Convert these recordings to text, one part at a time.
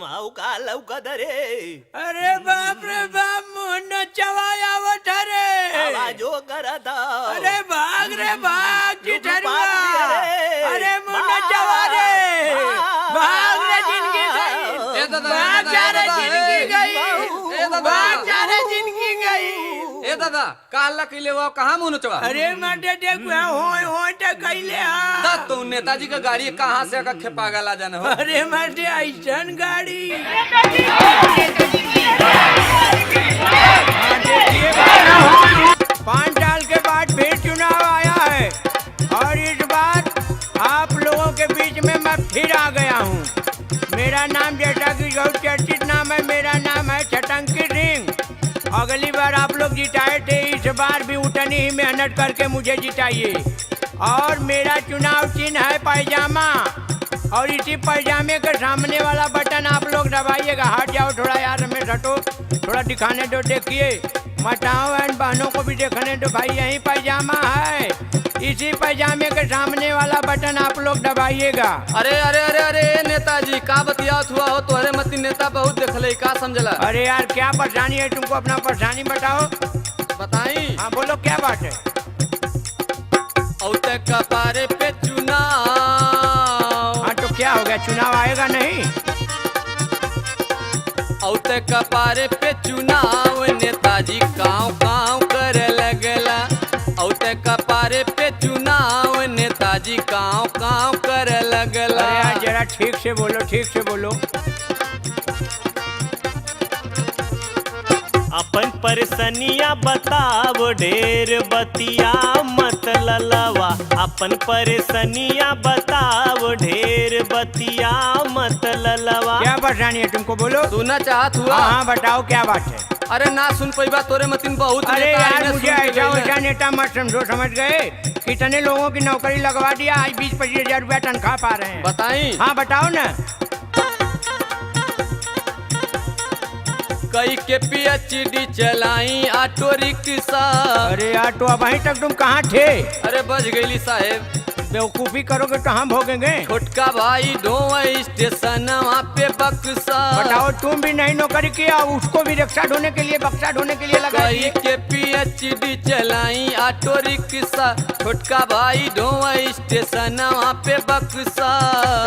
माऊ का लौकत रे. अरे बाप रे बाप मुंड चवायावत रे. आवाजो करत. अरे भाग रे भाग चिठरुआ. रे. अरे मुंड चवा रे. भाग रे जिंदगी गई. भाग जा रे जिंदगी गई. भाग जा रे जिंदगी गई. ए दादा काल कैले वो कहाँ मुँह नचवा? अरे माटे देख हो तो कैले दा तू नेताजी का गाड़ी कहाँ से का खेपा गला जाना हो? अरे माटे ऐसन गाड़ी. पाँच साल के बाद फिर चुनाव आया है और इस बार आप लोगों के बीच में मैं फिर आ गया हूँ. मेरा नाम जैसा कि बहुत चर्चित नाम है, मेरा नाम है छटंकी सिंह. अगली बार आप लोग जिताए थे, इस बार भी उतनी ही मेहनत करके मुझे जिताइए. और मेरा चुनाव चिन्ह है पैजामा और इसी पैजामे के सामने वाला बटन आप लोग दबाइएगा. हट जाओ थोड़ा यार, रमेश हटो, थोड़ा दिखाने दो. देखिए माताओं एवं बहनों को भी देखने दो भाई, यही पैजामा है. इसी पैजामे के सामने वाला बटन आप लोग दबाइएगा. अरे अरे अरे अरे नेताजी का बतियात हुआ हो? तोहरे मती नेता बहुत देखले, का समझला? अरे यार क्या परेशानी है तुमको? अपना परेशानी बताओ. बताई. हाँ बोलो क्या बात है. औते कपारे पे चुनाव. हाँ तो क्या हो गया, चुनाव आएगा नहीं? औते कपारे पे चुनाव नेताजी काव काव करे लगला. औते कपारे पे चुनाव नेताजी काव काव करे लगला. अरे यार जरा ठीक से बोलो, ठीक से बोलो. अपन परेशानियां बताओ, ढेर बतिया मत ललवा. अपन परेशानियां बताओ, ढेर बतिया मत ललवा. क्या परेशानी है तुमको, बोलो. सुनना चाहत हुआ? हाँ हाँ बताओ क्या बात है. अरे ना सुन पैबा तोरे मतीन बहुत अरे नेता यार आइने मुझे सुन के ऐसा गइले। वैसा नेता मत समझो, समझ गए? कितने लोगों की नौकरी लगवा दिया, आज 20-25 हजार रुपया तनख्वाह पा रहे हैं. बताई. हाँ बताओ ना. कई के पीएचडी चलाई ऑटो रिक्शा. अरे यार तो अब अभी तक तुम कहाँ थे? अरे बच गईली साहेब. बेवकूफी करोगे तो हम भोगेंगे. छोटका भाई ढोवा स्टेशन वहाँ पे बक्सा. बताओ तुम भी नहीं नौकरी किया, उसको भी रिक्शा ढोने के लिए, बक्सा ढोने के लिए लगा कई दिए. के पीएचडी चलाई ऑटो रिक्शा. छोटका भाई ढोवा स्टेशन वहाँ पे बक्सा.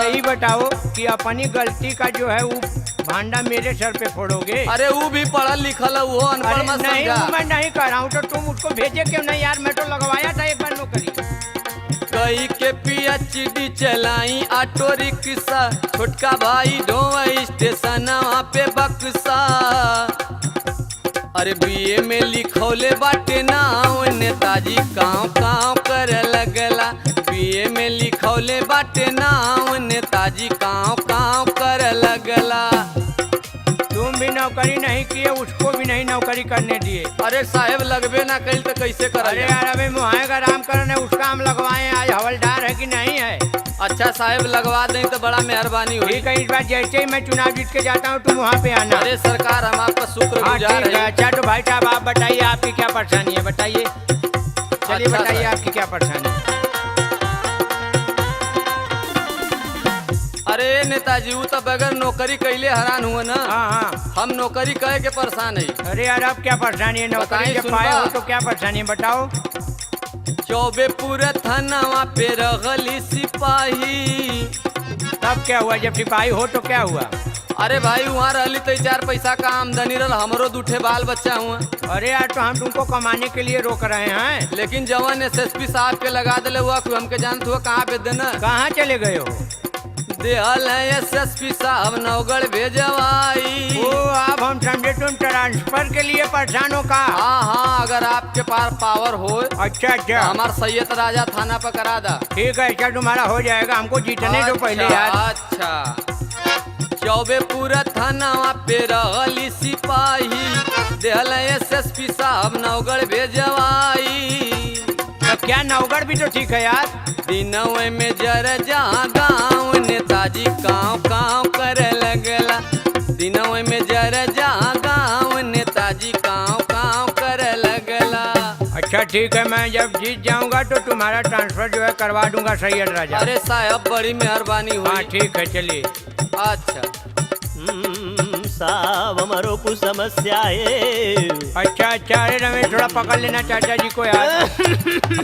यही बताओ कि अपनी गलती का जो है वो भांडा मेरे सर पे फोड़ोगे. अरे वो भी पढ़ा लिखल है, वो अनपढ़ अरे मत नहीं समझा. वो मैं नहीं कर रहा हूँ, तो तुम उसको भेजे क्यों नहीं यार? मैं तो लगवाया था एक बार नौकरी. कई के पीएचडी चलाई ऑटो रिक्शा. छोटका भाई ढोवा स्टेशन वहाँ पे बक्सा. अरे बीए में लिखौले बाटे नाव नेताजी काव काव करे लगला. बीए में लिखौले बाटे नाव नेताजी काव काव करे लगला. तुम भी नौकरी नहीं किए, उसको भी नहीं नौकरी करने दिए. अरे साहेब लगबे ना कल तो कैसे कर? अरे यार अभी मुहाए का राम करने उसका हम लगवाए. आज हवलदार है कि नहीं है? अच्छा साहेब लगवा दें तो बड़ा मेहरबानी हुई. ठीक है, इस बार जैसे ही मैं चुनाव जीत के जाता हूँ तुम वहाँ पे आना. अरे सरकार हम आपका शुक्र हाँ गुजार ठीक है. है. अच्छा तो भाई साहब आप बताइए आपकी क्या परेशानी है, बताइए. चलिए अच्छा, बताइए सर. आपकी क्या परेशानी है. अरे नेताजी वो तो बगैर नौकरी कैले हैरान हुआ ना. हाँ हाँ. हम नौकरी कहे के परेशान है. अरे यार आप क्या परेशानी है? नौकरी बताइए, जब सुनबा. पाए हो तो क्या परेशानी है बताओ. चौबेपुर थानावा पे रहली सिपाही. तब क्या हुआ? जब सिपाही हो तो क्या हुआ? अरे भाई वहाँ रहली तो 4 पैसा का आमदनी रहा. हमरो 2 बाल बच्चा हुआ. अरे यार तो हम तुमको कमाने के लिए रोक रहे हैं. लेकिन जवान एसएसपी साहब के लगा दिले हुआ कि हमके जानते हुआ कहाँ पे देना. कहाँ चले गए हो? देहल है एसएसपी साहब नौगढ़ भेजवाई. ओ आप हम समझे तुम ट्रांसफर के लिए परेशान हो का? हाँ हाँ अगर आपके पास पावर हो अच्छा अच्छा. हमार सैयद राजा थाना पर करा दा. ठीक है, अच्छा तुम्हारा हो जाएगा, हमको जीतने दो पहले यार. अच्छा चौबेपुर थानावा पे रहली सिपाही. देहल एसएसपी साहब नौगढ़ भेजवाई. अब क्या नौगढ़ भी तो ठीक है यार. दिनवे में जर जहाँ गाँव नेताजी काव काव करे लगला. दिनवे में जर जहाँ गाँव नेताजी काव काव करे लगला. अच्छा ठीक है, मैं जब जीत जाऊंगा तो तुम्हारा ट्रांसफर जो है करवा दूंगा सैयद राजा. अरे साहब बड़ी मेहरबानी हाँ हुई. ठीक है चलिए. अच्छा साहब हमारो कुछ समस्या है। अच्छा अच्छा, अरे रमेश थोड़ा पकड़ लेना चाचा जी को यार।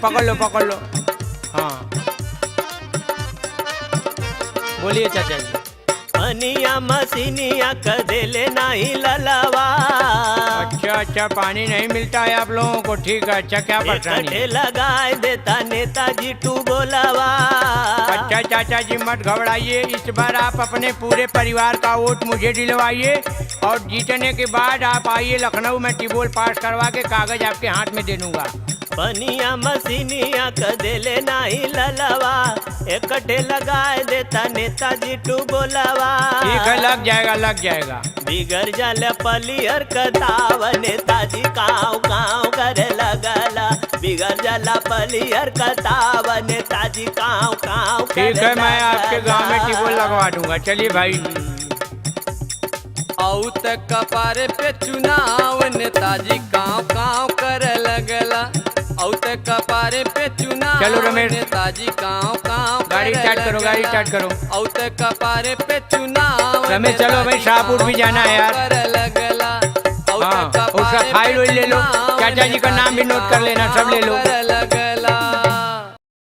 पकड़ लो पकड़ लो। हाँ बोलिए चाचा जी। अनिया मसीनिया कदेले नहीं ललवा। अच्छा अच्छा, पानी नहीं मिलता है आप लोगों को, ठीक है। अच्छा क्या परेशानी इकट्ठे है? लगाए देता नेताजी टू बोलावा। अच्छा चाचा जी मत घबराइए, इस बार आप अपने पूरे परिवार का वोट मुझे दिलवाइए और जीतने के बाद आप आइए लखनऊ में टिबोल पास करवा के कागज आपके हाथ में दे दूंगा। पनिया मसीनिया कदेले नहीं ललवा, इकट्ठे लगाए देता नेताजी टू बोलावा। ठीक है, लग जाएगा लग जाएगा। बिगड़ जाले पलियर कताव, नेताजी काव काव करे लगला। बिगड़ जाला पलियर कताव, नेताजी काव काव करे ठीक है, मैं आपके गांव में लगला। टिबोल लगवा दूंगा। चलिए भाई। औ त कपारे पे चुनाव नेताजी काव काव कर लगला। औ त कपारे पे चुनाव चलो रमेश। नेताजी काव काव गाड़ी स्टार्ट करो, गाड़ी स्टार्ट करो। औ त कपारे पे चुनाव रमेश चलो भाई, शाहपुर भी जाना है यार। कर लगला। औ त हाँ, कपारे उसका पे फाइल ले लो, चुनाव चाचा जी का नाम भी नोट कर लेना, सब ले लो। कर लगला।